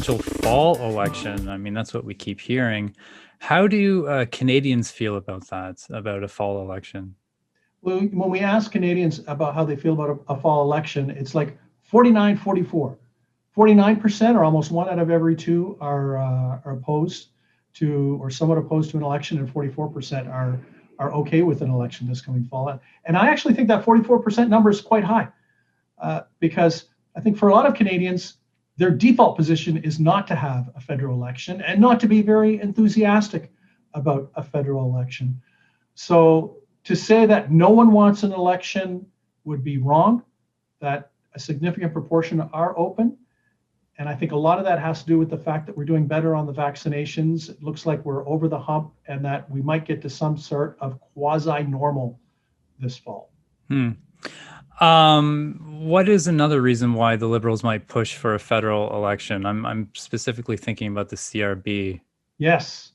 potential fall election. I mean, that's what we keep hearing. How do Canadians feel about that, about a fall election? Well, when we ask Canadians about how they feel about a fall election, it's like 49-44. 49%, or almost one out of every two, are opposed to or somewhat opposed to an election, and 44% are okay with an election this coming fall. And I actually think that 44% number is quite high, because I think for a lot of Canadians, their default position is not to have a federal election and not to be very enthusiastic about a federal election. So to say that no one wants an election would be wrong, that a significant proportion are open. And I think a lot of that has to do with the fact that we're doing better on the vaccinations. It looks like we're over the hump and that we might get to some sort of quasi-normal this fall. What is another reason why the Liberals might push for a federal election? I'm specifically thinking about the CRB. Yes,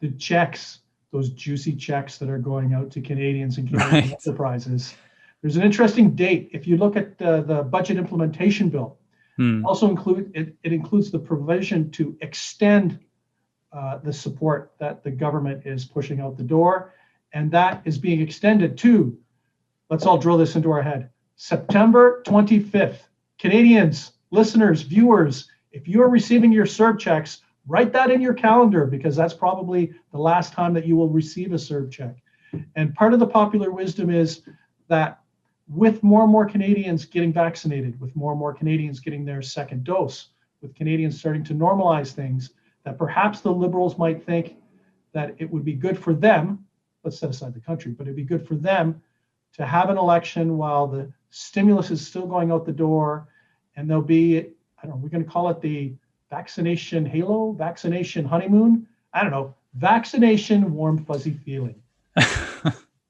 the checks, those juicy checks that are going out to Canadians and Canadian enterprises. There's an interesting date. If you look at the budget implementation bill, also includes the provision to extend the support that the government is pushing out the door, and that is being extended to, let's all drill this into our head, September 25th. Canadians, listeners, viewers, if you are receiving your CERB checks, write that in your calendar, because that's probably the last time that you will receive a CERB check. And part of the popular wisdom is that with more and more Canadians getting vaccinated, with more and more Canadians getting their second dose, with Canadians starting to normalize things, that perhaps the Liberals might think that it would be good for them, let's set aside the country, but it'd be good for them to have an election while the stimulus is still going out the door, and there'll be, I don't know, we're going to call it the vaccination halo, vaccination honeymoon, I don't know, vaccination warm fuzzy feeling,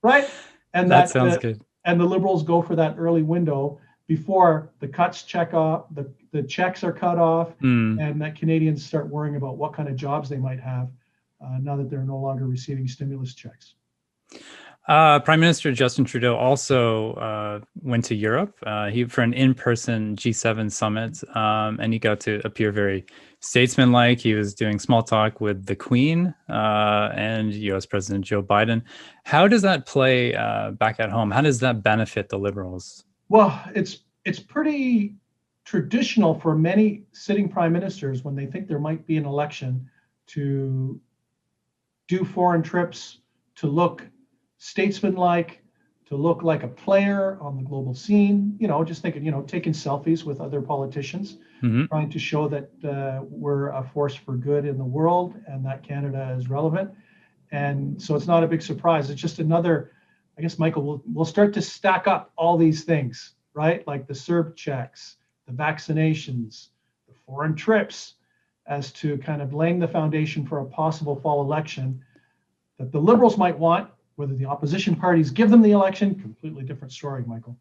right? And that sounds good. And the Liberals go for that early window before the cuts check off, the checks are cut off, and that Canadians start worrying about what kind of jobs they might have now that they're no longer receiving stimulus checks. Prime Minister Justin Trudeau also went to Europe for an in-person G7 summit, and he got to appear very statesmanlike. He was doing small talk with the Queen and U.S. President Joe Biden. How does that play back at home? How does that benefit the Liberals? Well, it's pretty traditional for many sitting prime ministers, when they think there might be an election, to do foreign trips, to look statesmanlike, to look like a player on the global scene, just thinking, taking selfies with other politicians, trying to show that we're a force for good in the world and that Canada is relevant. And so it's not a big surprise. It's just another, I guess, Michael, we'll start to stack up all these things, right? Like the CERB checks, the vaccinations, the foreign trips, as to kind of laying the foundation for a possible fall election that the Liberals might want. Whether the opposition parties give them the election, completely different story, Michael.